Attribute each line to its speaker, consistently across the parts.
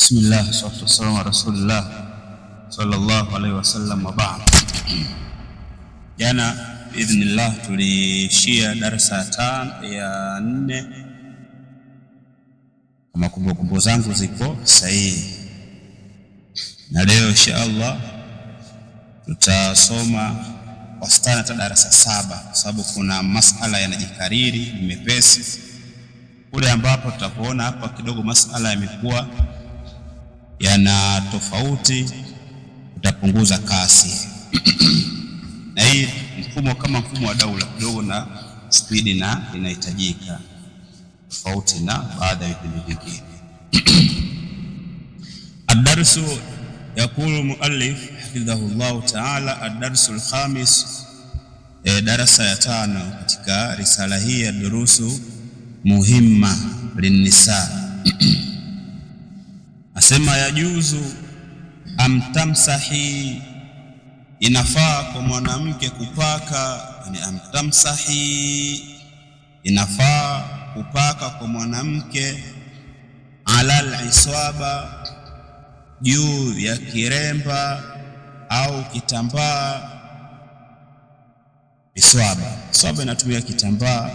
Speaker 1: Bismillah, salatu wassalamu ala rasulillah sallallahu alaihi wasallam wa ba'd. Jana biidhnillah tulishia darasa ya 4 kama kumbukumbu zangu ziko sahihi, na leo inshallah tutasoma wastani hata darasa 7 kwa sababu kuna masala yanajikariri mepesi. Kule ambapo tutakuona hapa kidogo masala yamekuwa yana tofauti, utapunguza kasi na hii mfumo kama mfumo wa daula kidogo na spidi na inahitajika tofauti na baadhi ya vipindi vingine. Ad-darsu yakulu muallif hafidhahullah ta'ala, ad-darsu al-khamis, darasa ya 5 katika risala hii ya durusu muhimma linnisa. Asema yajuzu amtamsahi, inafaa kwa mwanamke kupaka, yani amtamsahi, inafaa kupaka kwa mwanamke ala al-iswaba, juu ya kiremba au kitambaa. Iswaba inatumia kitambaa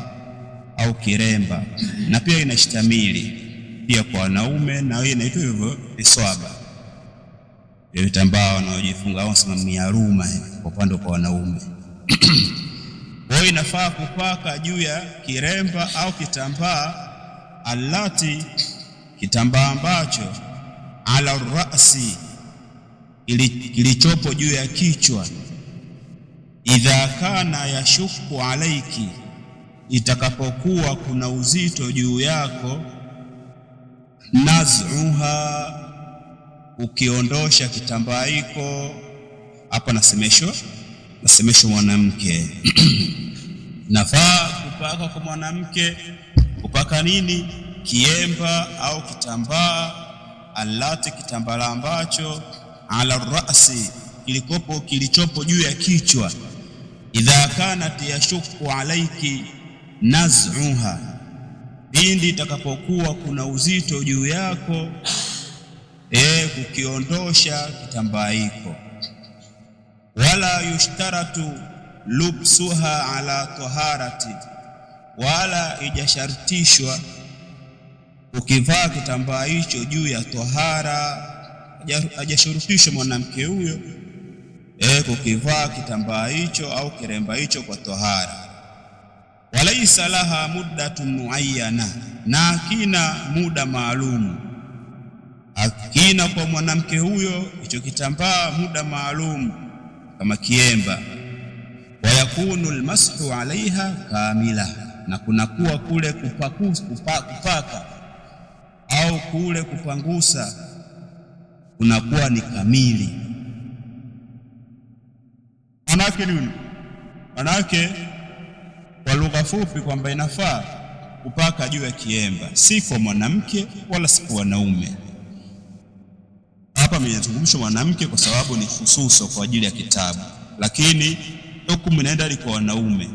Speaker 1: au kiremba, na pia inashtamili pia kwa wanaume, na hiyo inaitwa hivyo iswaba, vitambaa wanaojifunga au sema miaruma kwa upande kwa wanaume. Kwa hiyo inafaa kupaka juu ya kiremba au kitambaa, alati, kitambaa ambacho ala rasi, kilichopo juu ya kichwa, idha kana yashuku alaiki, itakapokuwa kuna uzito juu yako, naz'uha, ukiondosha kitambaa hiko. Hapa nasemeshwa mwanamke nafaa kupaka kwa mwanamke kupaka nini? Kiemba au kitambaa, alati, kitambaa ambacho ala rasi, kilichopo juu ya kichwa, idha kanat yashuku alaiki naz'uha, pindi itakapokuwa kuna uzito juu yako kukiondosha kitambaa hiko. Wala yushtaratu lubsuha ala taharati, wala ijashartishwa ukivaa kitambaa hicho juu ya tahara. Hajashurutishwa mwanamke huyo kukivaa kitambaa hicho au kiremba hicho kwa tahara. Walaisa laha muddatun muayyana, na akina muda maalum, akina kwa mwanamke huyo hicho kitambaa muda maalum kama kiemba. Wayakunu almashu alaiha kamila, na kunakuwa kule kupaka au kule kupangusa kunakuwa ni kamili. Manake kwa lugha fupi kwamba inafaa kupaka juu ya kiemba, si kwa mwanamke wala si kwa wanaume. Hapa nimezungumzia mwanamke kwa sababu ni hususo kwa ajili ya kitabu, lakini hukumu inaenda kwa wanaume.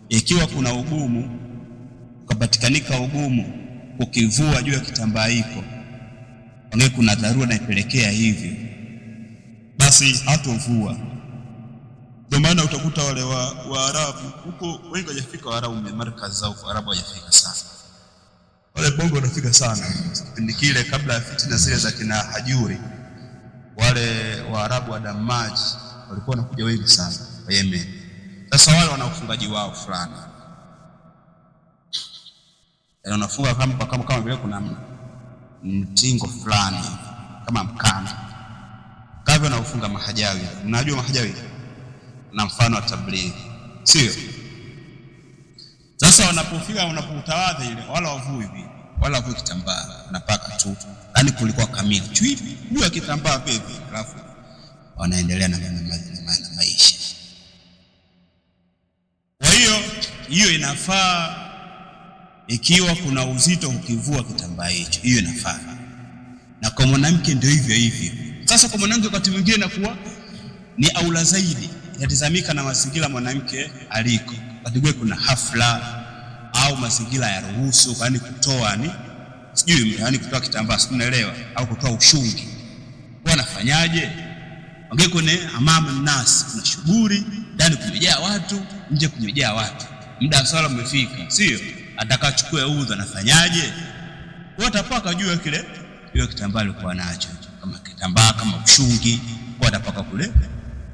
Speaker 1: Ikiwa kuna ugumu, ukapatikanika ugumu kukivua juu ya kitambaa hiko, na kuna dharura inaipelekea hivi, basi hatovua. Ndio maana utakuta wale wa Arabu huko wengi hajafika, Waarabu markazi zao kwa Arabu hajafika sana. Wale Bongo wanafika sana kipindi kile kabla ya fitina zile za kina Hajuri. Wale Waarabu wa Damaji walikuwa wanakuja wengi sana wa Yemen. Sasa wale wana ufungaji wao fulani, wanafunga kama vile kuna mtingo fulani kama mkanda kavyo, na ufunga mahajawi. Unajua mahajawi na mfano wa tablighi, sio? Sasa wanapotawadha ile, wala wavui kitambaa, wanapaka tu, yani kulikuwa kamili juu ya kitambaa pepe, alafu wanaendelea na maisha. Kwa hiyo inafaa ikiwa kuna uzito ukivua kitambaa hicho, hiyo inafaa. Na kwa mwanamke ndio hivyo. Sasa kwa mwanamke wakati mwingine inakuwa ni aula zaidi, yatazamika na mazingira mwanamke aliko. Wakati kuna hafla au mazingira ya ruhusu, kwani kutoa ni sijui yani kutoa kitambaa, unaelewa, au kutoa ushungi, wanafanyaje? Ongea kwenye amama nasi, kuna shughuli ndani kumejaa watu, nje kumejaa watu, muda wa swala umefika, sio? Atakachukua udhu anafanyaje? Watapaka juu ya kile kitambaa alikuwa nacho, kama kitambaa kama ushungi, watapaka kule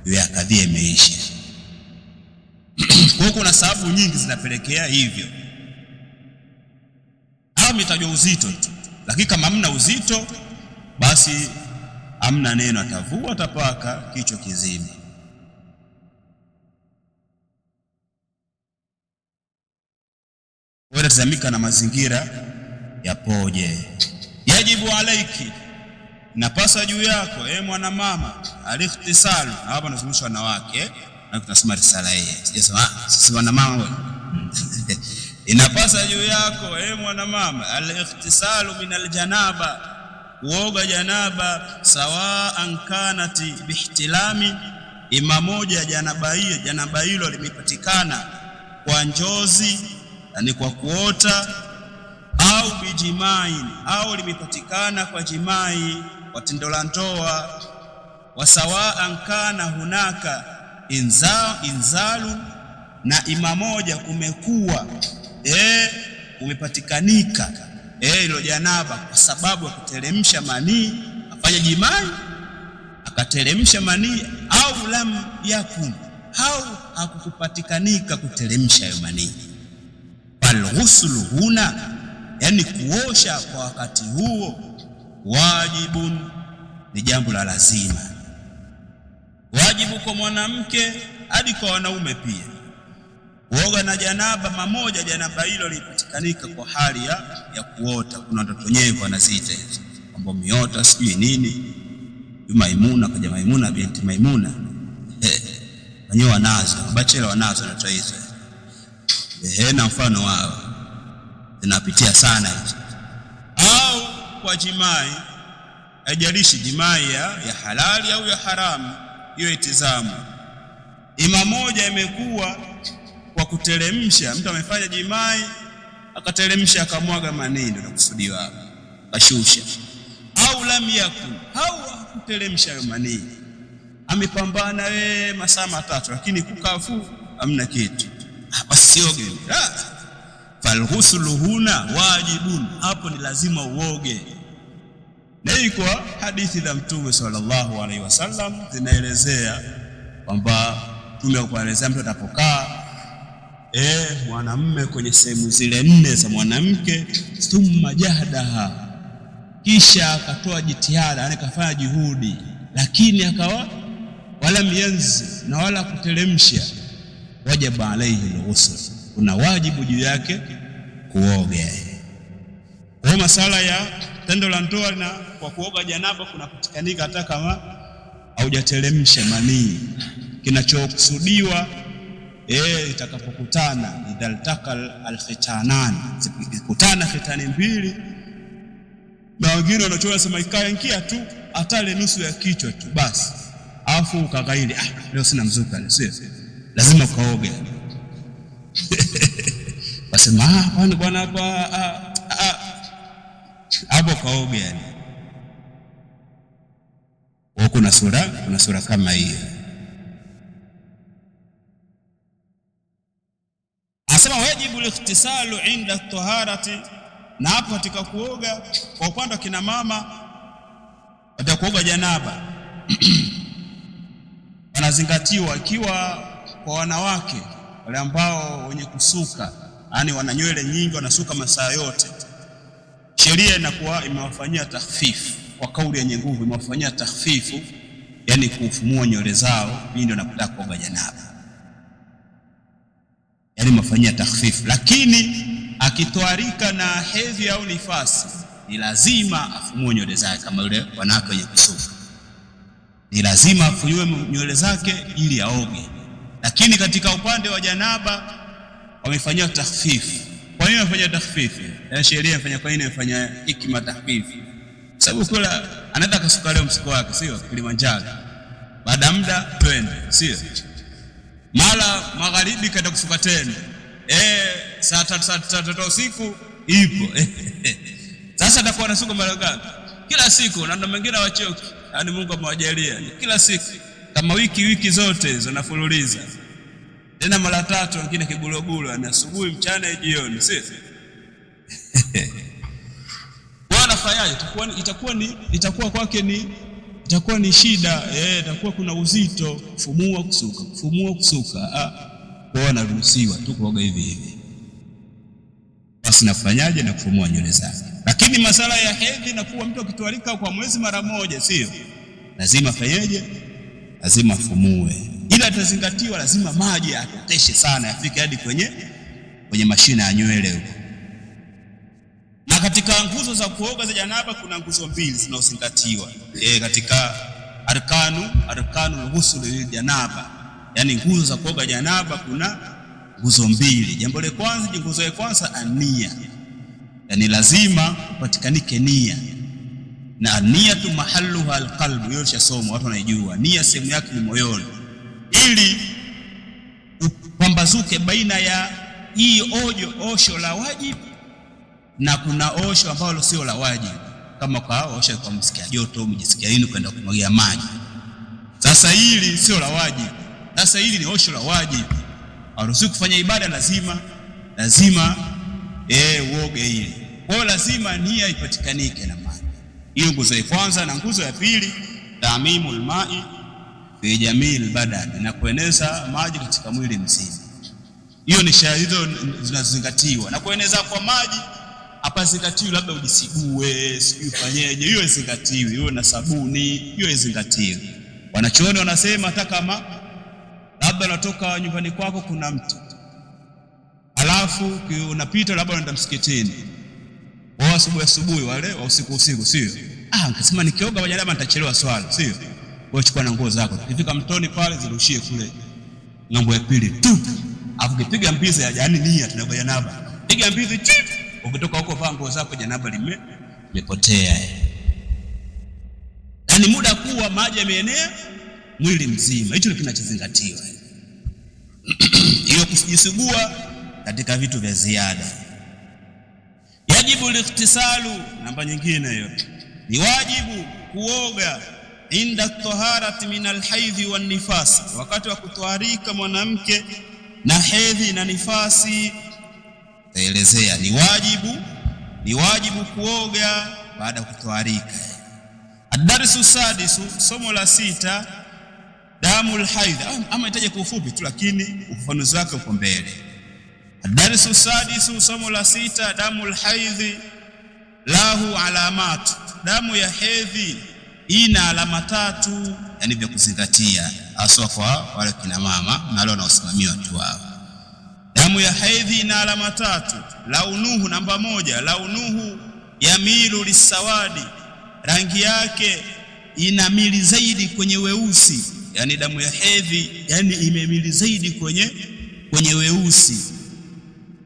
Speaker 1: juu ya kadhia imeisha. Kwa kuna sababu nyingi zinapelekea hivyo. Au mitajwa uzito tu, lakini kama hamna uzito basi hamna neno, atavua atapaka kichwa kizima. Wewe tazamika na mazingira yapoje. Yajibu alaiki, napasa juu yako mwanamama, alikhtisalu, hapa nazungumzwa wanawake na tunasema risala hii, sijasema sisi wanamama wewe. Inapasa juu yako mwanamama, alikhtisalu min aljanaba, kuoga janaba, sawaan kanati bihtilami, ima moja janaba hilo limepatikana kwa njozi, yani kwa kuota, au bijimai, au limepatikana kwa jimai, kwa tendo la ndoa, wasawaan kana hunaka inzalu, na ima moja kumekuwa kumepatikanika hilo janaba kwa sababu ya kuteremsha manii, afanya jimai akateremsha manii, au lam yakun, au hakukupatikanika kuteremsha hayo manii. Falghuslu huna, yani kuosha kwa wakati huo, wajibun, ni jambo la lazima, wajibu kwa mwanamke hadi kwa wanaume pia. Kuoga na janaba mamoja, janaba hilo lipatikanika kwa hali ya kuota. Kuna watoto wenyewe wanaziita hizo mambo miota sijui nini, Maimuna kaja Maimuna binti Maimuna, wenyewe wanazo, bachela wanazo na hizo na mfano wao zinapitia sana hizo. Au kwa jimai, haijalishi jimai ya halali au ya haramu, hiyo itizamu. Ima moja imekuwa kwa kuteremsha, mtu amefanya jimai akateremsha akamwaga manii, ndio nakusudiwa hapa, kashusha. Au lam yakun, au kuteremsha hayo manii, amepambana masaa 3 lakini kukafu hamna kitu, hapa sioge. Falghuslu huna wajibun, hapo ni lazima uoge. Na hii kwa hadithi za Mtume sallallahu alaihi wasallam zinaelezea kwamba Mtume kuelezea mtu atapokaa mwanamume kwenye sehemu zile 4 za mwanamke, thumma jahdaha, kisha akatoa jitihada, akafanya juhudi, lakini akawa wala mianzi na wala kuteremsha, wajaba alaihi alghusl, kuna wajibu juu yake kuoga. Kwa masala ya tendo la ndoa na kwa kuoga janaba kunapatikanika hata kama haujateremsha manii. Kinachokusudiwa itakapokutana, idhaltakal alkhitanan, zikikutana khitani mbili, na wengine wanachoona sema ikaingia tu atale nusu ya kichwa tu basi, afu ukagaili leo sina mzuka, sio lazima kaoge. Wasema bwana hapa hapo kaoge. Yani kuna sura kama hiyo. Asema wajibu al-ikhtisalu inda at-taharati, na hapo katika kuoga kwa upande wa kina mama watakuoga janaba wanazingatiwa, ikiwa kwa wanawake wale ambao wenye kusuka, yani wana nywele nyingi, wanasuka masaa yote, sheria inakuwa imewafanyia takhfifu, kwa kauli yenye nguvu imewafanyia takhfifu, yani kufumua nywele zao ndio nakutaka kuoga janaba, yani mafanyia takhfifu. Lakini akitwarika na hedhi au nifasi, ni lazima afumue nywele zake, kama yule wanawake wenye kusuka ni lazima afumue nywele zake ili aoge. Lakini katika upande wa janaba wamefanyia takhfifu. Kwa nini wamefanya takhfifu? Sheria inafanya kwa nini inafanya hikima takhfifu? Sababu kula anataka kusuka leo msuko wake, sio Kilimanjaro, baada ya muda twende, sio mara magharibi kaenda kusuka tena saa 3 usiku ipo Sasa atakuwa anasuka mara ngapi? Kila siku, na mwingine wachoki. Yaani Mungu amewajalia kila siku, kama wiki zote zinafululiza. Tena mara 3, wengine kibulobulo, na asubuhi, mchana, jioni, si? Bwana fanyaje? Itakuwa kwake ni shida, itakuwa kuna uzito, kufumua kusuka. Kwa anaruhusiwa tu kuoga hivi. Basi nafanyaje? Na kufumua nywele zake. Lakini masala ya hedhi na kuwa mtu akitwarika kwa mwezi mara moja, sio lazima fanyaje? Lazima afumue, ila atazingatiwa, lazima maji atoteshe sana, yafike hadi kwenye mashina ya nywele huko. Na katika nguzo za kuoga za janaba kuna nguzo 2 zinazozingatiwa katika arkanul ghusl lil janaba, yani nguzo za kuoga janaba kuna nguzo 2. Nguzo ya kwanza ania, yani lazima upatikanike nia, na niyatu mahalluha alqalb. Hiyo shasoma, watu wanaijua. Nia sehemu yake ni moyoni, ili upambazuke baina ya hii osho la wajibu na kuna osho ambalo sio la wajibu, kama kwa osho kwa msikia joto, mjisikia nini kwenda kumwagia maji. Sasa hili sio la wajibu, sasa hili ni osho la wajibu. Haruhusi kufanya ibada, lazima uoge hili. Kwa hiyo lazima nia ipatikanike na maji. Hiyo nguzo ya kwanza. Na nguzo ya pili, tamimul ma'i fi jamil badani, na kueneza maji katika mwili mzima. Hiyo ni hizo zinazingatiwa. Na kueneza kwa maji hapa zingatiwi labda ujisigue, sijui fanyeje, hiyo izingatiwi. Hiyo na sabuni, hiyo izingatiwi. Wanachuoni wanasema hata kama labda unatoka nyumbani kwako kuna mtu, alafu unapita labda unaenda msikitini, wa asubuhi wale wa usiku, sio? Nikasema nikioga janaba nitachelewa swala, sio? Wewe chukua na nguo zako, ukifika mtoni pale zirushie kule ng'ambo ya pili tu, afu kipiga mbizi ya nia tunaoga janaba, piga mbizi chip, ukitoka huko vaa nguo zako, janaba limepotea. Yani muda kuwa maji yameenea mwili mzima, hicho kinachozingatiwa. Hiyo kujisugua katika vitu vya ziada. Yajibu likhtisalu, namba nyingine hiyo, ni wajibu kuoga inda taharati min alhaidhi wan nifasi, wakati wa kutwarika mwanamke na hedhi na nifasi. Taelezea ni wajibu kuoga baada ya kutwarika. Ad-darsu sadisu, somo la 6, damul haidh. Ama itaje kwa ufupi tu, lakini ufafanuzi wake uko mbele. Ad-darsu sadisu, somo la 6, damul haidh lahu alamat. Damu ya hedhi ina alama 3, yani vya kuzingatia, hasa kwa wale kina mama na wale wanaosimamia watu wao. Damu ya hedhi ina alama 3. Launuhu, namba 1, launuhu yamilu lisawadi, rangi yake inamili zaidi kwenye weusi. Yani damu ya hedhi imemili zaidi kwenye weusi.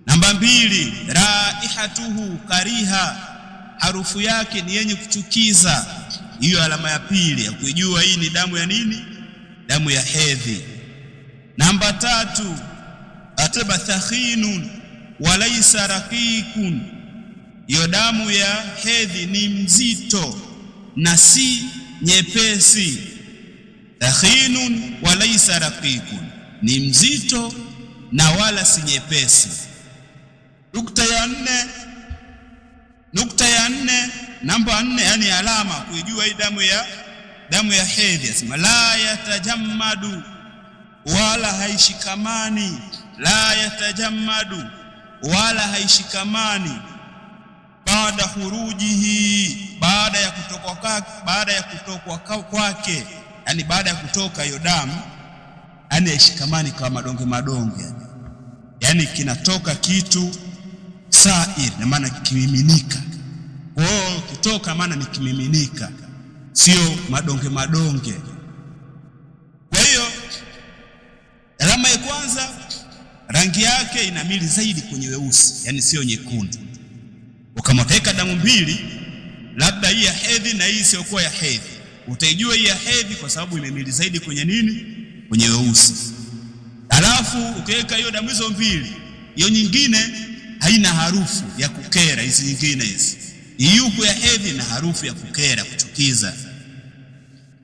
Speaker 1: Namba 2, raihatuhu kariha, harufu yake ni yenye kuchukiza. Hiyo alama ya pili ya kujua hii ni damu ya nini? Damu ya hedhi. Namba 3, ataba thakhinun walaysa raqiqun, hiyo damu ya hedhi ni mzito na si nyepesi. Thakhinun walaysa raqiqun, ni mzito na wala si nyepesi. Nukta ya 4, namba 4, yani alama kujua hii damu ya hedhi, asema la yatajammadu, wala haishikamani. La yatajammadu, wala haishikamani. Baada hurujihi, baada ya kutoka kwake, yani baada ya kutoka hiyo damu, yani haishikamani kama madonge, yani kinatoka kitu sair, na maana kimiminika. Kwa hiyo kitoka maana ni kimiminika, sio madonge. Kwa hiyo alama ya kwanza, rangi yake inamili zaidi kwenye weusi, yani sio nyekundu. Kama utaweka damu 2, labda hii ya hedhi na hii sio kwa ya hedhi, utaijua hii ya hedhi kwa sababu imemili zaidi kwenye nini? Kwenye weusi. Alafu ukiweka hiyo damu hizo 2, hiyo nyingine haina harufu ya kukera, hizi nyingine hizi iyuku ya hedhi na harufu ya kukera kuchukiza.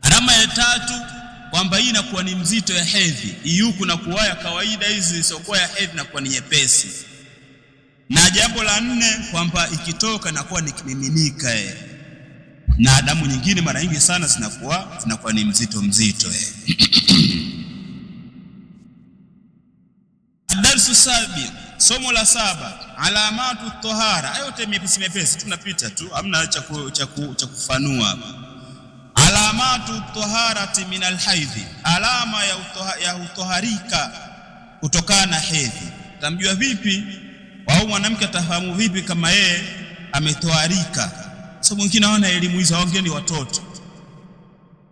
Speaker 1: Alama ya 3 kwamba hii inakuwa ni mzito ya hedhi, iyuku na kuwaya kawaida hizi zisizokuwa ya hedhi na kuwa ni nyepesi. Na jambo la 4 kwamba ikitoka na kuwa ni kimiminika na damu nyingine mara nyingi sana zinakuwa ni mzito. Darsu sabi, somo la 7, alamatu tahara. Yote mepesi tunapita tu, hamna cha kufanua. Alamatu taharati min alhaidhi, alama ya utoharika kutokana na hedhi. Tamjua vipi au mwanamke atafahamu vipi kama yeye ametoharika? So mwingine hawana elimu hizo, waongeni watoto.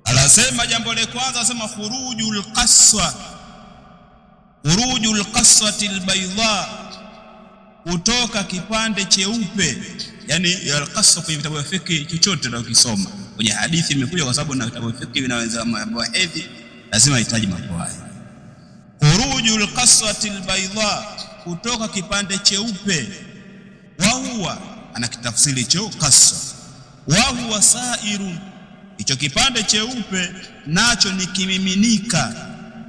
Speaker 1: Anasema jambo la kwanza, anasema khurujul qaswati albayda, kutoka kipande cheupe. Yani al-qaswa kwenye vitabu vya fiqh chochote na ukisoma kwenye hadithi imekuja, kwa sababu na vitabu vya fiqh vinaweza mambo ya hedhi lazima yahitaji mambo haya. Khurujul qaswati albayda, kutoka kipande cheupe. Wa huwa anakitafsiri hicho qaswa, wa huwa sairun, hicho kipande cheupe nacho ni kimiminika.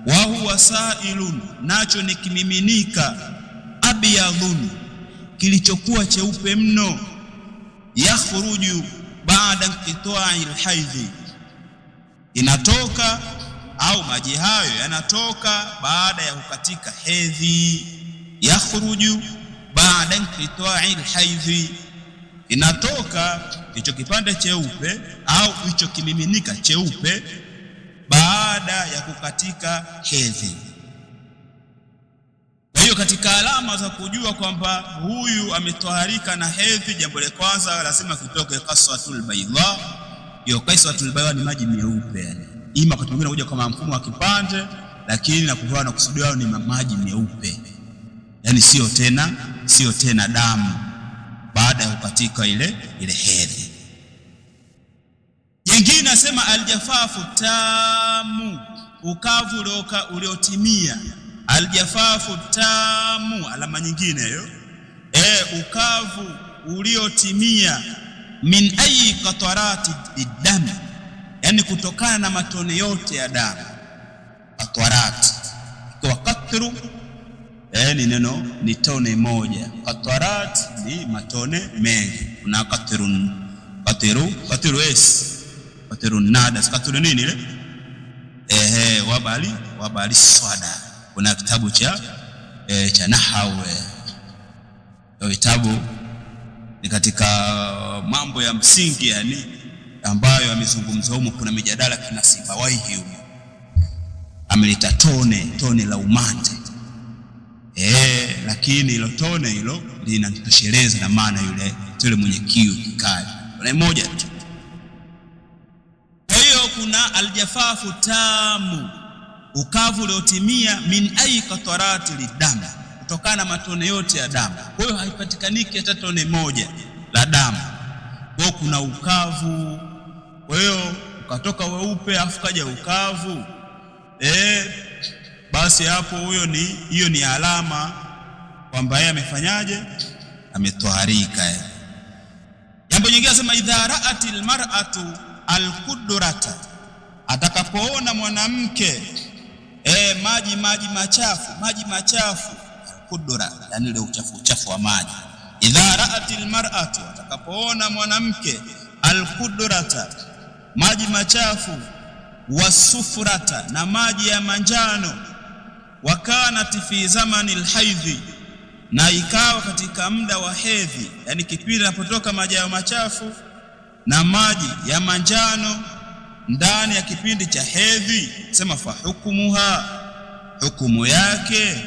Speaker 1: Wa huwa sailun, nacho ni kimiminika. Abyadun, kilichokuwa cheupe mno. Yakhruju baada inqita'i alhaidhi, inatoka au maji hayo yanatoka baada ya kukatika hedhi. Yakhruju baada inqita'i alhaidhi, inatoka hicho kipande cheupe au hicho kimiminika cheupe baada ya kukatika hedhi. Kwa hiyo katika alama za kujua kwamba huyu ametoharika na hedhi, jambo la kwanza lazima kutoke qaswatul bayda. Hiyo qaswatul bayda ni maji meupe, yani ima kwa mwingine kuja kama mfumo wa kipande, lakini na kutoa na kusudiwa ni maji meupe, yani sio tena damu baada ya kukatika ile hedhi. Jingine nasema aljafafu tamu, ukavu uliotimia. Aljafafu tamu, alama nyingine hiyo. Ukavu uliotimia. Min ayi qatarati bidami, yani kutokana na matone yote ya damu. Qatarat kwa qatru, ni neno ni tone moja. Qatarat ni matone mengi. Kuna qatrun, qatru nada, qatru nini ile? Wabali swada. Kuna kitabu cha nahau, vitabu ni katika mambo ya msingi, yani ambayo yamezungumzwa huko. Kuna mijadala kina Sibawaihi huko ameleta tone la umande, lakini hilo tone hilo linatosheleza na maana yule mwenye kiu kikali kuna moja tu. Kwa hiyo kuna aljafafu tamu, ukavu uliotimia. Min ayi qatarati lidam, kutokana na matone yote ya damu. Kwa hiyo haipatikaniki hata tone moja la damu. Kwa hiyo kuna ukavu. Kwa hiyo ukatoka weupe afu kaja ukavu, basi hapo hiyo ni alama kwamba yeye amefanyaje, ametoharika. Jambo jingine asema idha ra'atil mar'atu alqudrata, atakapoona mwanamke maji machafu, alqudra yani ile uchafu wa maji. Idha ra'atil mar'atu, atakapoona mwanamke alqudrata, maji machafu, wasufrata, na maji ya manjano, wakanat fi zamani alhaidhi, na ikawa katika muda wa hedhi, yani kipindi inapotoka maji ya machafu na maji ya manjano ndani ya kipindi cha hedhi. Sema fa hukumuha, hukumu yake,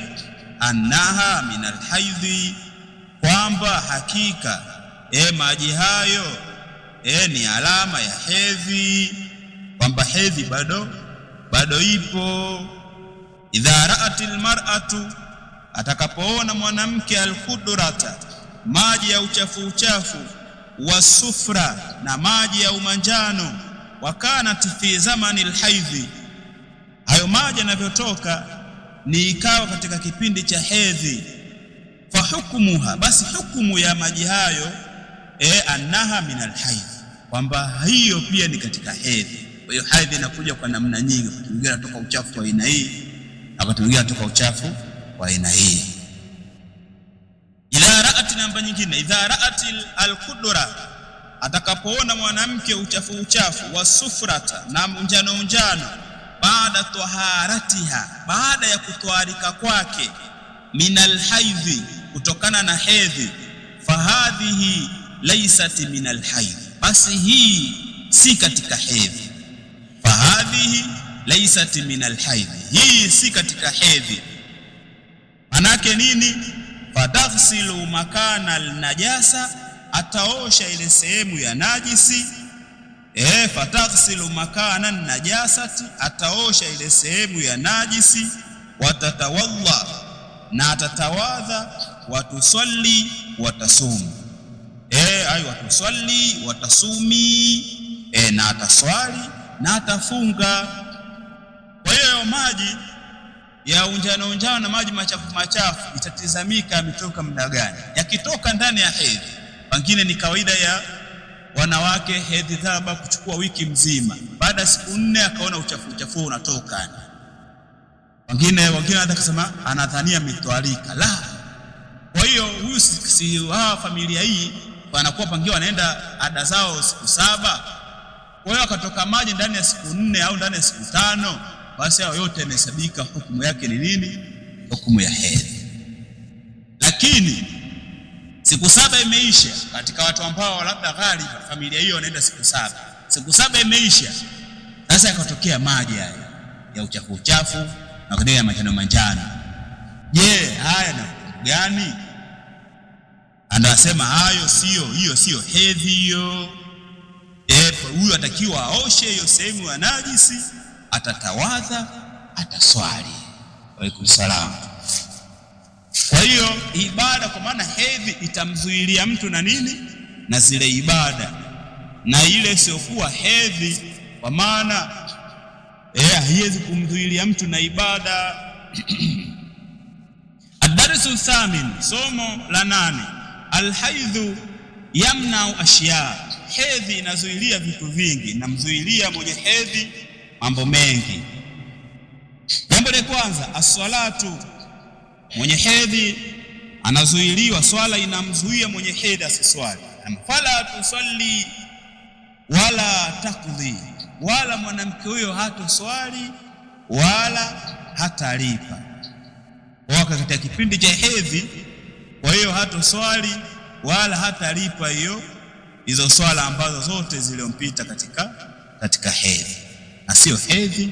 Speaker 1: annaha min alhaidhi, kwamba hakika maji hayo ni alama ya hedhi, kwamba hedhi bado ipo. Idha ra'atil mar'atu, atakapoona mwanamke alqudrata, maji ya uchafu, wasufra, na maji ya umanjano, wakanat fi zamani alhaidhi, hayo maji yanavyotoka ni ikawa katika kipindi cha hedhi. Fa hukumuha, basi hukumu ya maji hayo annaha min alhaidh, kwamba hiyo pia ni katika hedhi. Kwa hiyo hedhi inakuja kwa namna nyingi, wakati mwingine anatoka uchafu wa aina hii, wakati mwingine anatoka uchafu wa aina hii. Idha ra'at, namba nyingine, idha ra'at alqudra, atakapoona mwanamke uchafu wa sufrata, na njano, baada taharatiha, baada ya kutwarika kwake, min alhaidhi, kutokana na hedhi, fahadhihi laysat min alhaidh, basi hii si katika hedhi. Fahadhihi laysat min alhaidh, hii si katika hedhi. Manake nini? Fataghsilu makana alnajasa, ataosha ile sehemu ya najisi. Fataghsilu makana alnajasati, ataosha ile sehemu ya najisi. Watatawalla, na atatawadha. Watusalli, watasumu, watusalli, watasumi, na ataswali na atafunga. Kwa hiyo maji ya unjano na maji machafu itatizamika ametoka muda gani. Yakitoka ndani ya hedhi, pengine ni kawaida ya wanawake hedhi dhaba kuchukua wiki mzima, baada ya siku 4 akaona uchafu unatoka. Wengine wanataka kusema anadhania mitwalika. La. Kwa hiyo huyu si familia hii wanakuwa pangiwa wanaenda ada zao siku 7. Kwa hiyo akatoka maji ndani ya siku 4 au ndani ya siku 5, basi hao yote yanahesabika. Hukumu yake ni nini? Hukumu ya hedhi. Lakini siku 7 imeisha, katika watu ambao labda ghali familia hiyo wanaenda siku 7, siku 7 imeisha, sasa yakatokea maji haya ya uchafu na kadiri ya manjano. Je, haya na gani? Anasema hiyo sio hedhi hiyo. Huyu atakiwa aoshe hiyo sehemu ya najisi, atatawadha, ataswali. Waalaikum salaam. Kwa hiyo ibada, kwa maana hedhi itamzuilia mtu na nini? Na zile ibada. Na ile siokuwa hedhi, kwa maana haiwezi kumzuilia mtu na ibada. Ad-darsu thamin, somo la 8. Alhaidhu yamna'u ashya, hedhi inazuilia vitu vingi, na mzuilia mwenye hedhi mambo mengi. Jambo la kwanza, as-salatu, mwenye hedhi anazuiliwa, swala inamzuia mwenye hedhi asiswali. Fala tusalli wala taqdi, wala mwanamke huyo hatoswali wala hatalipa katika kipindi cha hedhi. Kwa hiyo hatoswali wala hatalipa hizo swala ambazo zote ziliompita katika hedhi, na sio hedhi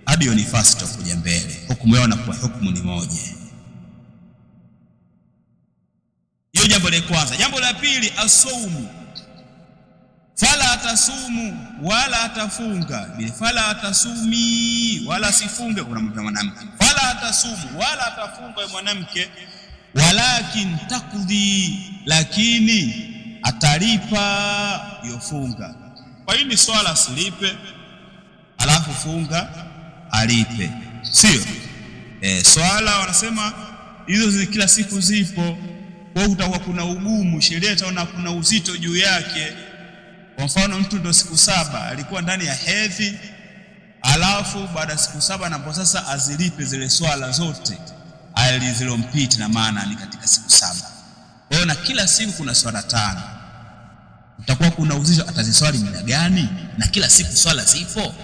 Speaker 1: hadi hiyo nifasi kuja mbele. Hukumu yao na kwa hukumu ni moja. Hiyo jambo la kwanza. Jambo la pili, asaumu, fala atasumu wala atafunga. Fala atasumi wala sifunge, kuna mwanamke. Fala atasumu wala atafunga mwanamke, walakin taqdi, lakini atalipa yofunga. Kwa hiyo ni swala asilipe, alafu funga alipe, sio swala wanasema hizo kila siku zipo. Kwa hiyo utakuwa kuna ugumu, sheria itaona kuna uzito juu yake. Kwa mfano mtu ndo siku 7 alikuwa ndani ya hedhi, alafu baada ya siku 7 napo sasa azilipe zile swala zote alizilompita, na maana ni katika siku 7. Kwa hiyo na kila siku kuna swala 5, utakuwa kuna uzito, ataziswali muda gani? Na kila siku swala zipo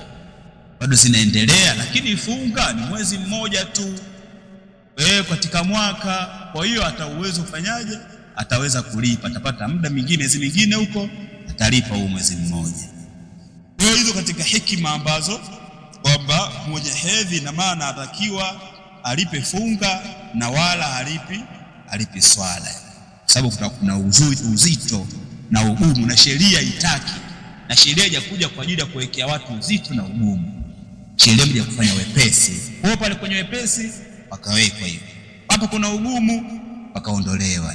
Speaker 1: bado zinaendelea, lakini funga ni mwezi mmoja tu katika mwaka. Kwa hiyo ata uwezo kufanyaje? Ataweza kulipa, atapata muda mwingine, miezi mingine huko atalipa huo mwezi mmoja. Kwa hiyo hizo katika hekima ambazo kwamba mwenye hedhi na maana atakiwa alipe funga na wala halipi swala, sababu kuna uzito na ugumu, na sheria itaki, na sheria hajakuja kwa ajili ya kuwekea watu uzito na ugumu. Sheria moja kufanya wepesi. Kwa hiyo pale kwenye wepesi pakawekwa hiyo, hapa kuna ugumu pakaondolewa.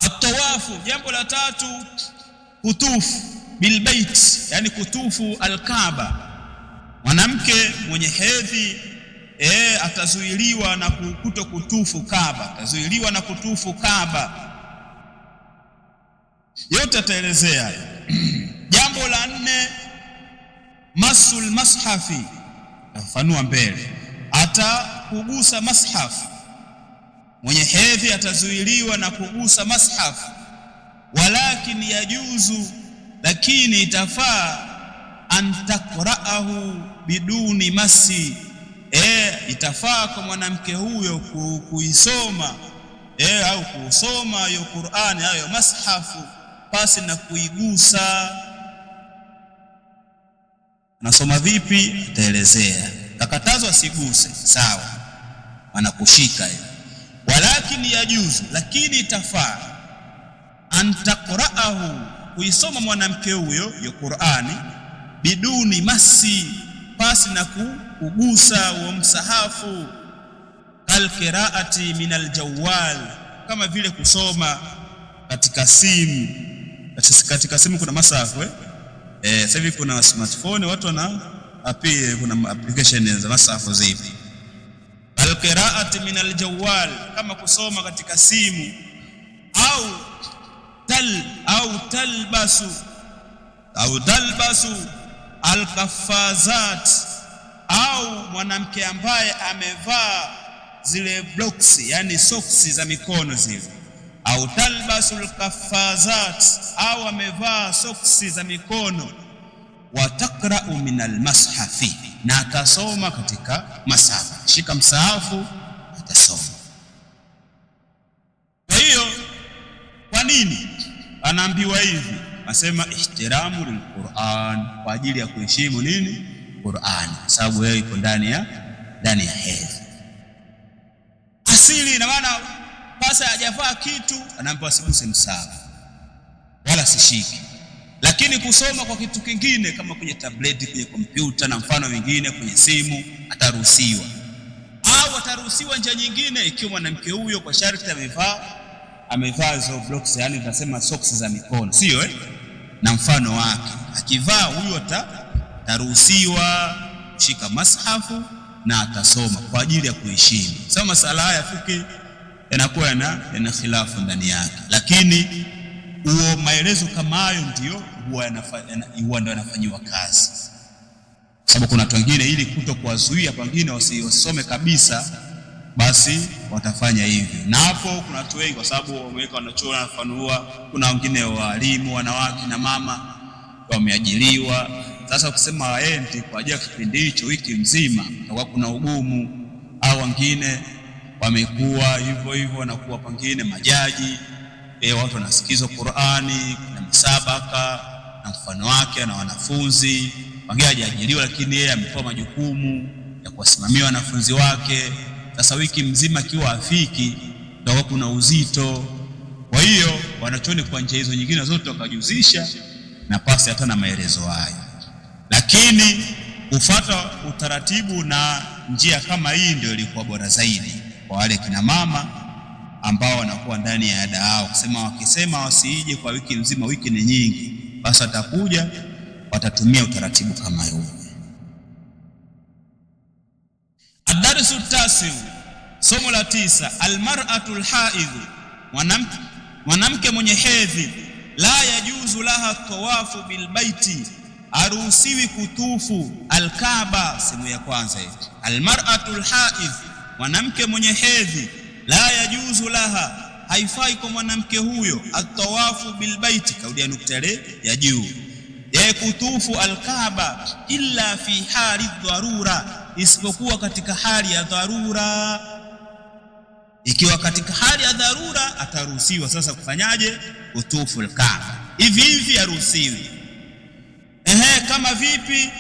Speaker 1: Atawafu, jambo la 3, kutufu bilbait, yani kutufu alkaaba. Mwanamke mwenye hedhi atazuiliwa na kuto kutufu Kaaba, atazuiliwa na kutufu Kaaba. yote ataelezea. Jambo la 4, masul mashafi, afanua mbele, atakugusa mashafu. Mwenye hedhi atazuiliwa na kugusa mashafu. Walakin yajuzu, lakini itafaa, an takraahu biduni masi, itafaa kwa mwanamke huyo kuisoma au kusoma hiyo Qur'ani au mashafu pasi na kuigusa. Nasoma vipi? Ataelezea. Takatazwa asiguse, sawa, anakushika hiyo. Walakin yajuzu, lakini itafaa, an takraahu, kuisoma mwanamke huyo hiyo Qur'ani, biduni masi, pasi na kugusa wa msahafu. Kalqiraati min aljawal, kama vile kusoma katika simu. Katika simu kuna masahafu sasa hivi kuna smartphone, watu wana kuna application za masahafu zipi. Kalqiraati min aljawal, kama kusoma katika simu. Au talbasu alkafazat, au mwanamke ambaye amevaa zile blocks, yani socks za mikono zile. Au talbasu alkafazat, au amevaa socks za mikono. Wa taqra'u min almashafi, na atasoma katika masahafu. Shika msahafu atasoma. Kwa hiyo kwa nini anaambiwa hivi? Anasema ihtiramu lilquran, kwa ajili ya kuheshimu nini? Qur'an, sababu yeye iko ndani ya hedhi. Asili ina maana pasa hajavaa kitu, anaambiwa asiguse msahafu wala sishiki. Lakini kusoma kwa kitu kingine kama kwenye tableti, kwenye kompyuta na mfano mwingine, kwenye simu, ataruhusiwa. Au ataruhusiwa njia nyingine, ikiwa mwanamke huyo kwa sharti amevaa hizo blocks, yani tunasema socks za mikono, sio na mfano wake. Akivaa huyo ataruhusiwa kushika mashafu na atasoma kwa ajili ya kuheshimu. Sasa masala haya fiki yanakuwa yana khilafu ndani yake, lakini huo maelezo kama hayo ndio huwa ndio yanafanyiwa kazi. Sababu kuna watu wengine ili kutokuwazuia pengine wasisome kabisa, basi watafanya hivi. Na hapo kuna watu wengi, kwa sababu wameweka wanachora nafanua. Kuna wengine walimu, wanawake na mama wameajiriwa. Sasa ukisema waende kwa ajili ya kipindi hicho wiki mzima, itakuwa kuna ugumu. Au wengine wamekuwa hivyo wanakuwa pengine majaji, watu wanasikizwa Qur'ani, kuna misabaka na mfano wake, na wanafunzi wengine hajaajiriwa, lakini yeye amepewa majukumu ya kuwasimamia wanafunzi wake. Sasa wiki mzima akiwa afiki, ndio kuna uzito. Kwa hiyo wanachoni kwa njia hizo nyingine zote wakajuzisha na pasi hata na maelezo hayo. Lakini kufuata utaratibu na njia kama hii ndio ilikuwa bora zaidi kwa wale kina mama ambao wanakuwa ndani ya ada yao, wakisema wasiije kwa wiki nzima, wiki ni nyingi, basi watakuja watatumia utaratibu kama huo. Ad-darsu tasi, somo la 9, almar'atul haidh, mwanamke mwenye hedhi, la yajuzu laha tawafu bilbaiti, aruhusiwi kutufu alkaaba. Sehemu ya kwanza hii, almar'atul haidh, mwanamke mwenye hedhi, la yajuzu laha, haifai kwa mwanamke huyo, atawafu bilbaiti, kaudia nukta ile ya juu, kutufu alkaaba, illa fi hali dharura, isipokuwa katika hali ya dharura. Ikiwa katika hali ya dharura ataruhusiwa sasa kufanyaje? Kutufu alkaaba. Hivi haruhusiwi. Kama vipi?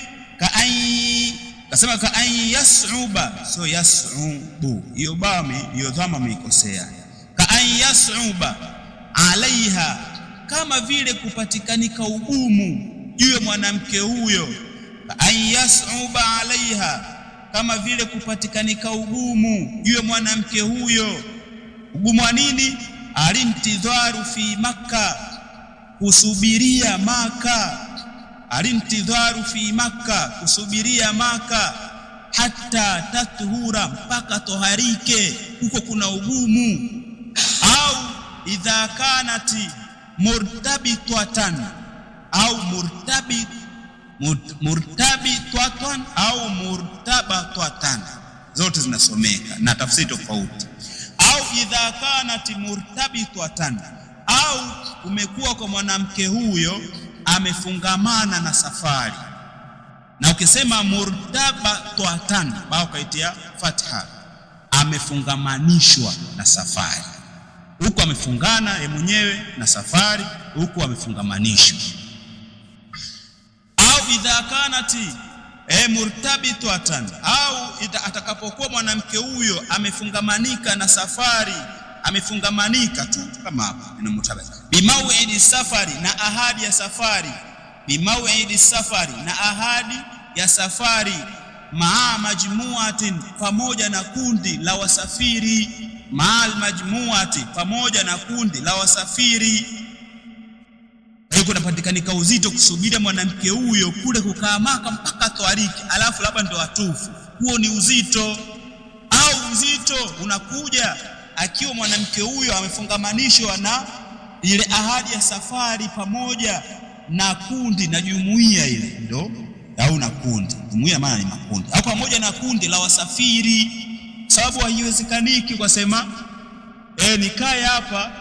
Speaker 1: Kasema ka yas'uba, so yas'ubu, hiyo bami hiyo dhama meikosea. Ka yas'uba alaiha, kama vile kupatikanika ugumu juu ya mwanamke huyo. Ka yas'uba alaiha, kama vile kupatikanika ugumu juu ya mwanamke huyo. Ugumu wa nini? Alintidharu fi Makkah, kusubiria Makkah. Alintidharu fi Makkah, kusubiria Makkah. Hatta tathura, mpaka toharike, huko kuna ugumu. Au idha kanati, murtabitatan au murtabitatan au murtabatatan, zote zinasomeka na tafsiri tofauti. Au idha kanat murtabitatan, au umekuwa kwa mwanamke huyo amefungamana na safari. Na ukisema murtabatatan bao kaitia fatha, amefungamanishwa na safari, huko amefungana yeye mwenyewe na safari, huko amefungamanishwa. Au idha kanati murtabitatan, au atakapokuwa mwanamke huyo amefungamanika na safari, amefungamanika tu kama hapa ina mutabaka, bimau'idi safari, na ahadi ya safari, bimau'idi safari, na ahadi ya safari, maa majmuatin, pamoja na kundi la wasafiri, maal majmuati, pamoja na kundi la wasafiri. Hiyo kunapatikanika uzito kusubiri mwanamke huyo kule kukaa Maka mpaka twariki, alafu labda ndo atufu. Huo ni uzito. Au uzito unakuja akiwa mwanamke huyo amefungamanishwa na ile ahadi ya safari pamoja na kundi na jumuiya ile, ndo au na kundi, jumuiya maana ni makundi, au pamoja na kundi la wasafiri. Sababu haiwezekaniki kwa sema nikae hapa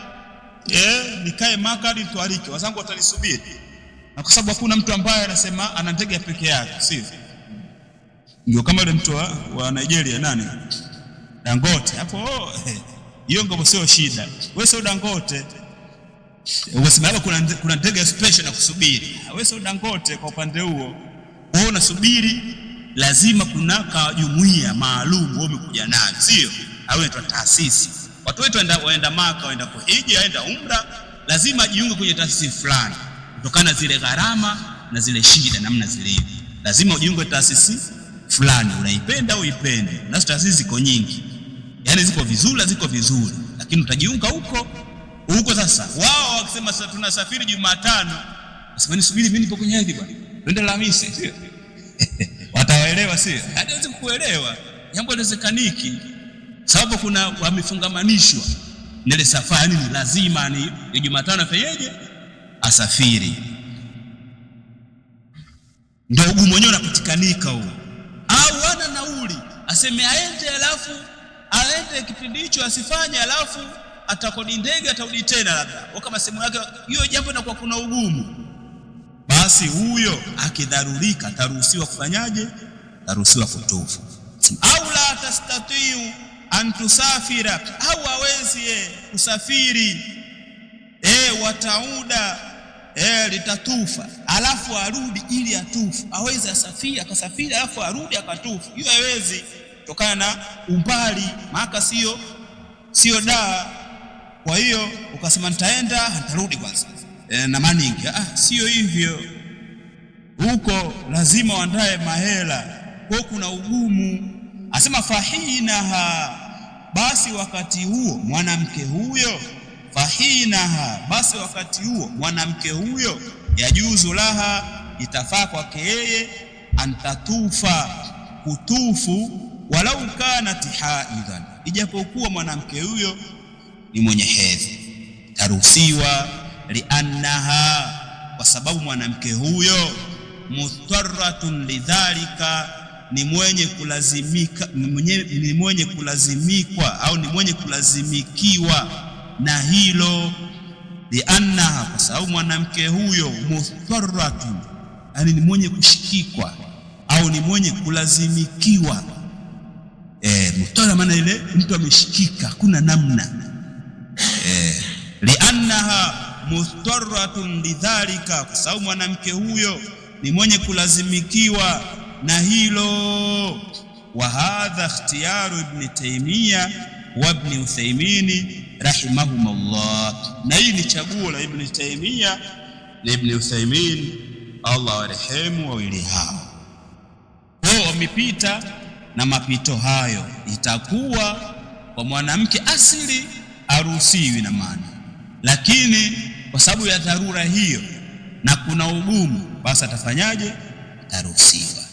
Speaker 1: nikae Maka hadi twariki, wazangu watanisubiri. Na kwa sababu hakuna mtu ambaye anasema ana ndege peke yake, sio? Ndio kama yule mtu wa Nigeria nani? Dangote. Hapo hiyo ngoma sio shida. Wewe sio Dangote. Unasema hapa kuna ndege special na kusubiri. Wewe sio Dangote kwa upande huo. Wewe unasubiri, lazima kuna jumuiya maalum wewe umekuja nayo, sio? Au inaitwa taasisi. Watu wetu waenda Maka, waenda kuhiji, waenda umra, lazima jiunge kwenye taasisi fulani kutokana zile gharama na zile shida namna zilivyo. Lazima ujiunge taasisi fulani, unaipenda au uipende. Na taasisi ziko nyingi, yani ziko vizuri, lakini utajiunga huko. Sasa wao wakisema sasa tunasafiri Jumatano, usifanye subiri mimi nipo kwenye hedhi bwana, twende Alhamisi, sio? Wataelewa, sio? Hawezi kuelewa, jambo haliwezekaniki. Sababu kuna wamefungamanishwa na ile safari, ni lazima ni Jumatano afanyeje? Asafiri. Ndio ugumu mwenyewe unapatikanika huo. Au ana nauli aseme aende, alafu aende kipindi hicho asifanye, alafu atakodi ndege atarudi tena labda kama sehemu yake hiyo, jambo linakuwa kuna ugumu. Basi huyo akidharurika ataruhusiwa kufanyaje? Ataruhusiwa kutufu. Au la tastatiu antusafira, au hawezi kusafiri watauda litatufa, alafu arudi ili atufu. Hawezi asafiri akasafiri alafu arudi akatufu, hiyo haiwezi kutokana na umbali, Maka sio daa. Kwa hiyo ukasema nitaenda nitarudi kwanza na maningi, sio hivyo. Huko lazima uandae mahela, kwa kuna ugumu. Asema fahinaha, basi wakati huo mwanamke huyo, fahinaha, basi wakati huo mwanamke huyo, yajuzu laha, itafaa kwake yeye, antatufa, kutufu, walau kanat haidhan, ijapokuwa mwanamke huyo ni mwenye hedhi, taruhusiwa. Liannaha, kwa sababu mwanamke huyo, mutarratun lidhalika, ni mwenye kulazimika, ni mwenye kulazimikwa au ni mwenye kulazimikiwa na hilo. Liannaha, kwa sababu mwanamke huyo, mutarratun, yani ni mwenye kushikikwa au ni mwenye kulazimikiwa. Mutarra maana ile mtu ameshikika, kuna namna. Liannaha mustarratun lidhalika, kwa sababu mwanamke huyo ni mwenye kulazimikiwa na hilo. Wa hadha ikhtiyaru Ibn Taymiyyah wa Ibn Uthaymeen rahimahumullah, na hii ni chaguo la Ibn Taymiyyah na Ibn Uthaymeen, Allah warehemu wawili hao. Wao wamepita na mapito hayo, itakuwa kwa mwanamke asili haruhusiwi na maana, lakini kwa sababu ya dharura hiyo na kuna ugumu, basi atafanyaje? Ataruhusiwa.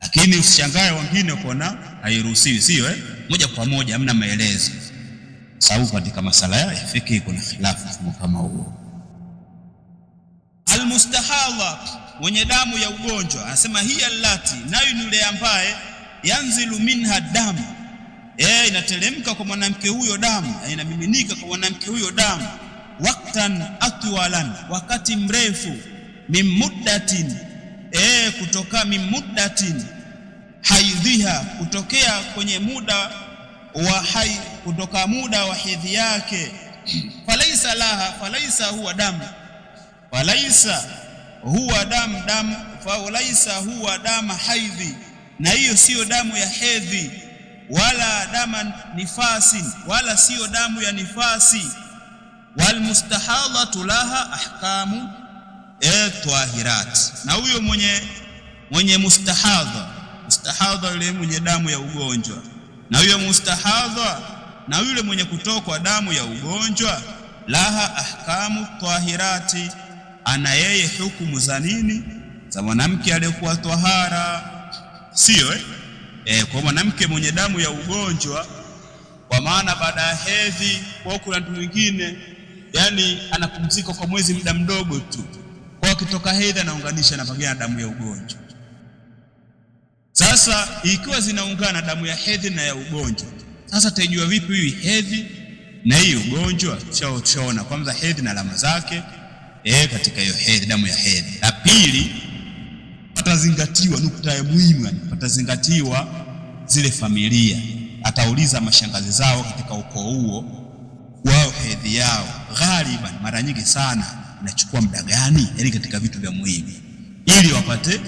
Speaker 1: Lakini usishangae wengine kuona hairuhusiwi, sio moja kwa moja, hamna maelezo. sababu katika masala ya fiqh kuna khilafu kama huo. Almustahadha, mwenye damu ya ugonjwa, anasema hiya allati, nayo ni yule ambaye yanzilu minha damu, inateremka kwa mwanamke huyo damu, inamiminika kwa mwanamke huyo damu, waqtan atwalan, wakati mrefu, mimuddatin, kutoka mimuddatin haidhiha, kutokea kwenye muda wa kutoka muda wa hedhi yake. Falaisa laha, falaisa huwa damu, falaisa huwa damu, falaisa huwa damu haidhi, na hiyo sio damu ya hedhi, wala dama nifasi, wala sio damu ya nifasi. Walmustahadhatu laha ahkamu tahirat, na huyo mwenye mustahadha yule mwenye damu ya ugonjwa, na huyo mustahadha, na yule mwenye kutokwa damu ya ugonjwa, laha ahkamu tahirati, ana yeye hukumu za nini? Za mwanamke aliyekuwa tahara, sio kwa mwanamke mwenye damu ya ugonjwa, kwa maana baada ya hedhi, kwa kuna mtu mwingine yani anapumzika kwa mwezi muda mdogo tu, kwa kitoka hedhi anaunganisha na pagana damu ya ugonjwa. Sasa ikiwa zinaungana damu ya hedhi na ya ugonjwa, sasa tajua vipi hii hedhi na hii ugonjwa? Tushaona kwanza hedhi na alama zake katika hiyo hedhi, damu ya hedhi. La pili, patazingatiwa nukta ya muhimu, patazingatiwa zile familia. Atauliza mashangazi zao katika ukoo huo wao, hedhi yao ghaliban mara nyingi sana inachukua muda gani, yani katika vitu vya muhimu, ili wapate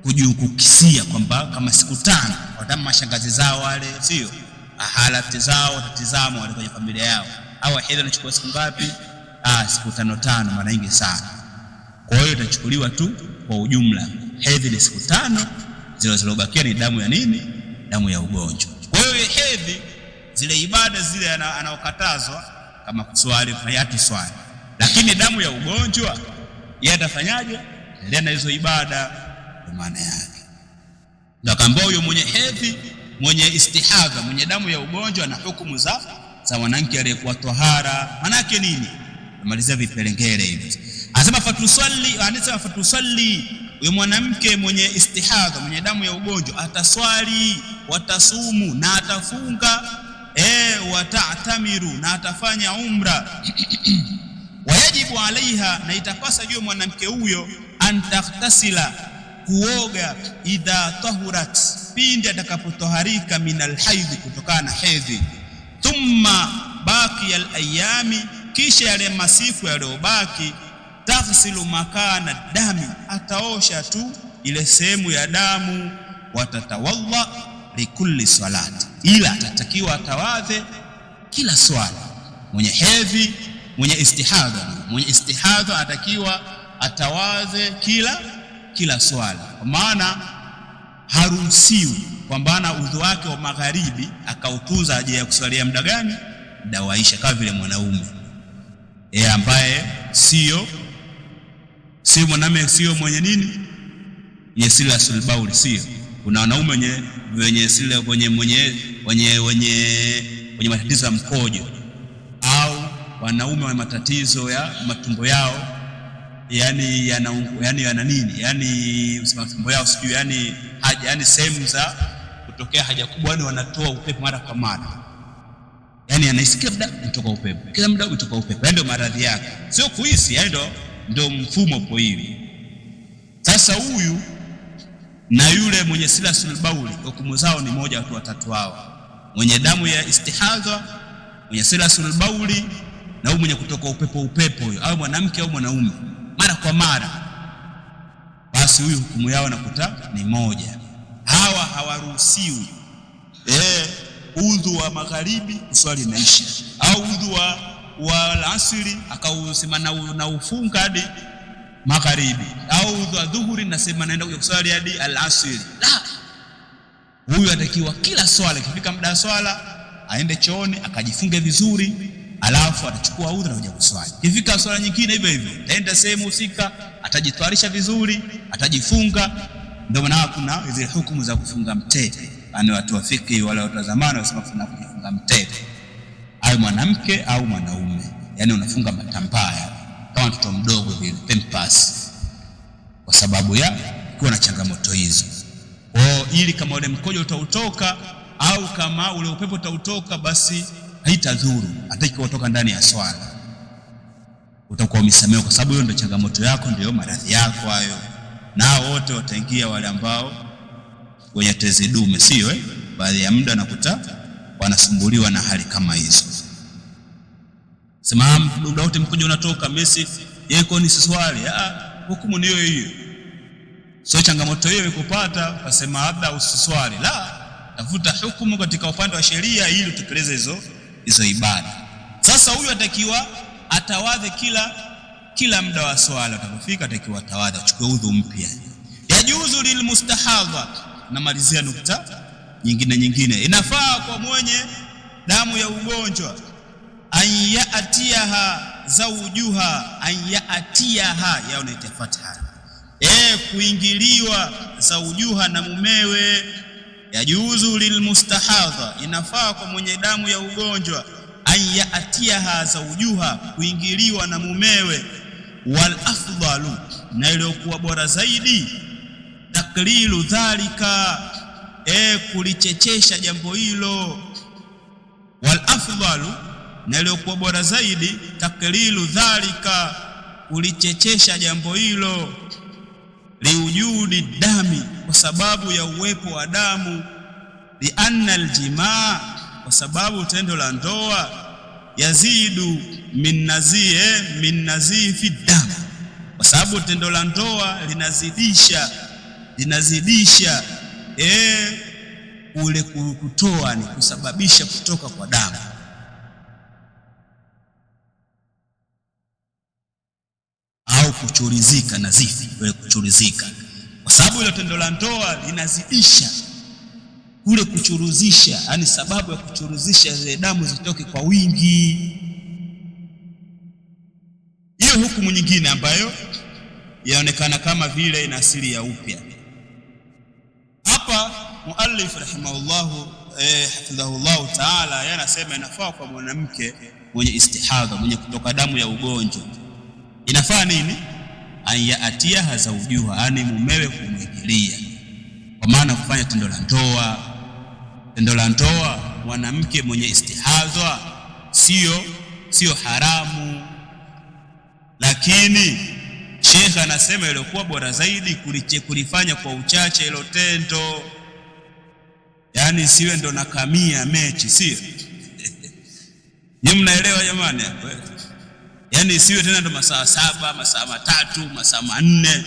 Speaker 1: kujikukisia kwamba kama siku 5 watamu mashangazi zao wale, sio halati zao watatizama wale kwenye familia yao, au hedhi inachukua siku ngapi? Siku 5 mara nyingi sana. Kwa hiyo itachukuliwa tu kwa ujumla, hedhi ni siku 5, zilizobakia ni damu ya nini? Damu ya ugonjwa. Kwa hiyo hedhi, zile ibada zile anaokatazwa kama kuswali, hayatu swali, lakini damu ya ugonjwa yeye atafanyaje? Endelea na hizo ibada. Kwa maana yake ndio kamba huyo mwenye hedhi, mwenye istihadha, mwenye damu ya ugonjwa na hukumu za mwanamke aliyekuwa tahara. Maana yake nini? Namalizia vipelengele hivi. Anasema fatusalli, huyo mwanamke mwenye istihadha, mwenye damu ya ugonjwa ataswali, watasumu na atafunga, watatamiru na atafanya umra. Wayajibu alaiha, na itapasa juu mwanamke huyo, antaghtasila, kuoga, idha tahurat, pindi atakapotoharika, minal haidhi, kutokana na hedhi. Thumma baqi al-ayami, kisha yale masiku yaliyobaki, taghsilu makana dami, ataosha tu ile sehemu ya damu, watatawalla likulli salati, ila atatakiwa atawadhe kila swala. Mwenye hedhi, mwenye istihadha atakiwa atawadhe kila swala, kwa maana haruhusiwi kwamba ana udhu wake wa magharibi akautunza aje ya kuswalia muda gani? Muda waisha, kama vile mwanaume ambaye sio mwanamume, sio mwenye nini, mwenye silasul bauli, sio. Kuna wanaume wenye sila, wenye matatizo ya mkojo, au wanaume wa matatizo ya matumbo yao, yana nini, matumbo yao sijui, yani sehemu za kutokea haja kubwa, wanatoa upepo mara kwa mara, anaisikia muda kutoka upepo, kila muda kutoka upepo, ndio maradhi yake, sio kuhisi, ndio mfumo upo hivi. Sasa huyu na yule mwenye silasul bauli, hukumu zao ni moja, watu watatu hao: mwenye damu ya istihadha, mwenye silasul bauli, na huyu mwenye kutoka upepo huyo, au mwanamke au mwanaume mara kwa mara. Basi huyu hukumu yao nakuta ni moja. Hawa hawaruhusiwi udhu wa magharibi kuswali naisha, au udhu wa alasiri akausema na ufunga hadi magharibi, au udhu wa dhuhuri nasema naenda kuswali hadi alasiri. La, huyu atakiwa kila swala ikifika muda wa swala aende chooni akajifunge vizuri, alafu atachukua udhu na kuja kuswali. Ikifika swala nyingine hivyo hivyo, ataenda sehemu husika, atajitwarisha vizuri, atajifunga. Ndio maana kuna zile hukumu za kufunga mtete, watu wa fiqh wala watu wa zamani wasema kufunga mtete. awe mwanamke au mwanaume. Yani unafunga matambaya kama mtoto mdogo vile, pampers, kwa sababu ya kuwa na changamoto hizo. Ili kama ule mkojo utautoka au kama ule upepo utautoka, basi haitadhuru hata ikiwa kutoka ndani ya swala, utakuwa umesamehewa, kwa sababu hiyo ndio changamoto yako, ndio maradhi yako hayo. Nao wote wataingia wale ambao wenye tezi dume, sio baadhi ya muda nakuta wanasumbuliwa na hali kama hizo. Sema muda wote mkojo unatoka, Messi yeko ni swali, hukumu ni hiyo. Sio changamoto hiyo ikupata ukasema labda usiswali, la, tafuta hukumu katika upande wa sheria ili utekeleze hizo ibada. Sasa huyu atakiwa atawadhe kila muda wa swala, atakapofika atakiwa atawadhe, achukue udhu mpya. Yajuzu lilmustahadha, namalizia nukta nyingine, inafaa kwa mwenye damu ya ugonjwa ayatiha zawjuha, ayatiha ya unaitafatha, kuingiliwa zawjuha na mumewe. Yajuzu lilmustahadha, inafaa kwa mwenye damu ya ugonjwa ayatiha zawjuha, kuingiliwa na mumewe. Wal afdalu, na iliyokuwa bora zaidi, taklilu dhalika, kulichechesha jambo hilo. Wal afdalu, na iliyokuwa bora zaidi, taklilu dhalika, kulichechesha jambo hilo. Liujudi dami, kwa sababu ya uwepo wa damu. Lianna aljimaa, kwa sababu tendo la ndoa, yazidu min nazii fi damu, kwa sababu tendo la ndoa linazidisha ule kutoa, ni kusababisha kutoka kwa damu. Au kuchurizika, nazifi, ule kuchurizika, kwa sababu ile tendo la ndoa linazidisha kule kuchuruzisha, yani sababu ya kuchuruzisha zile damu zitoke kwa wingi. Hiyo hukumu nyingine ambayo yaonekana kama vile ina asili ya upya. Hapa muallif rahimahullahu hafidhahullahu ta'ala yanasema inafaa kwa mwanamke mwenye istihadha, mwenye kutoka damu ya ugonjwa, inafaa nini? Ayatiha zawjuha, yani mumewe kumwingilia, kwa maana kufanya tendo la ndoa. Tendo la ndoa mwanamke mwenye istihadha sio haramu, lakini Sheikh anasema ilikuwa bora zaidi kulifanya kwa uchache hilo tendo, yani siwe ndo nakamia mechi, sio ni mnaelewa jamani? Yani siwe tena ndo masaa 7, masaa 3, masaa 4.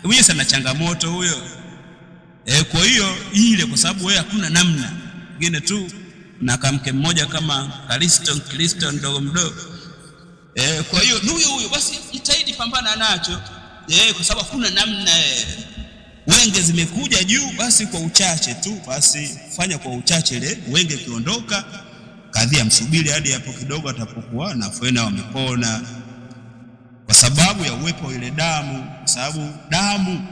Speaker 1: Huyo sana changamoto huyo. Kwa hiyo ile, kwa sababu wewe hakuna namna nyingine tu na kamke mmoja kama Kristo ndogo mdogo. Kwa hiyo huyo basi jitahidi pambana nacho, kwa sababu hakuna namna. Wenge zimekuja juu, basi kwa uchache tu, basi fanya kwa uchache. Ile wenge kiondoka, kadhia msubiri hadi hapo kidogo atapokuwa nafuu na wamepona, kwa sababu ya uwepo ile damu. Kwa sababu damu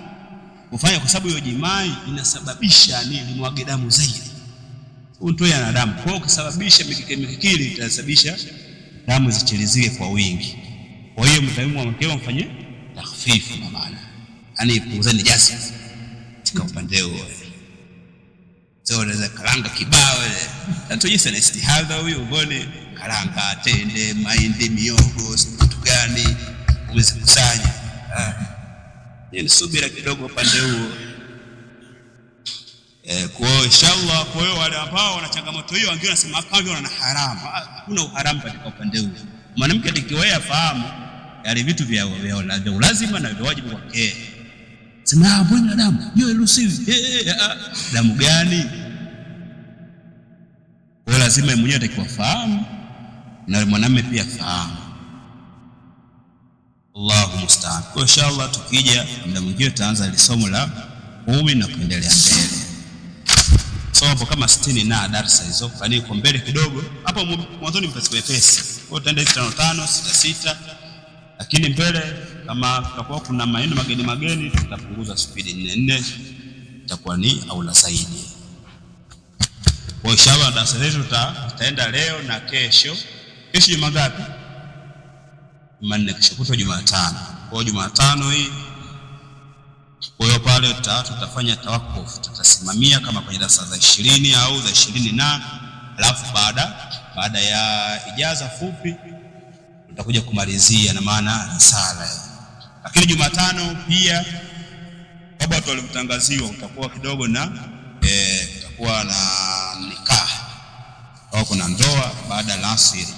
Speaker 1: kufanya, kwa sababu hiyo jimai inasababisha nini? Mwage damu zaidi, untoe na damu. Kwa hiyo kusababisha mikikili itasababisha damu zichilizie kwa wingi. Kwa hiyo mtaalamu wa mkeo mfanye takhfifu, na maana yani punguzeni jasi katika upande huo. Sio unaweza karanga kibao ile tatoje sana istihadha huyo, uone karanga, tende, mahindi, miogo, kitu gani umezikusanya. Ni subira kidogo upande huo. Kwa inshallah, kwa hiyo wale ambao wana changamoto hiyo, wengine wanasema kama wana haramu. Hakuna uharamu katika upande huo. Mwanamke atakiwa fahamu yale vitu vya lazima na vya wajibu wake. Sema mbona damu hiyo iruhusiwi? Damu gani? Kwa lazima mwenyewe atakiwa fahamu na mwanamume pia fahamu. Allahu musta'an. Kwa inshallah tukija muda mwingine tutaanza ile somo la 10 na kuendelea mbele. Somo kama 60 na darasa hizo, kwani iko mbele kidogo. Hapo mwanzoni mpesi. Kwa tutaenda 5 6 lakini mbele kama tutakuwa kuna maneno mageni tutapunguza speed 4 itakuwa ni aula zaidi. Kwa inshallah darasa letu tutaenda leo na kesho. Kesho Jumaa ngapi? Jumanne, kesho kutwa Jumatano. Kwa Jumatano hii, kwa hiyo pale tutafanya tawakuf, tutasimamia kama kwenye darasa za 20 au za 20 na alafu baada ya ijaza fupi tutakuja kumalizia na maana risala. Lakini Jumatano pia baba watu waliotangaziwa utakuwa kidogo na utakuwa na nikah au kuna ndoa baada ya alasiri.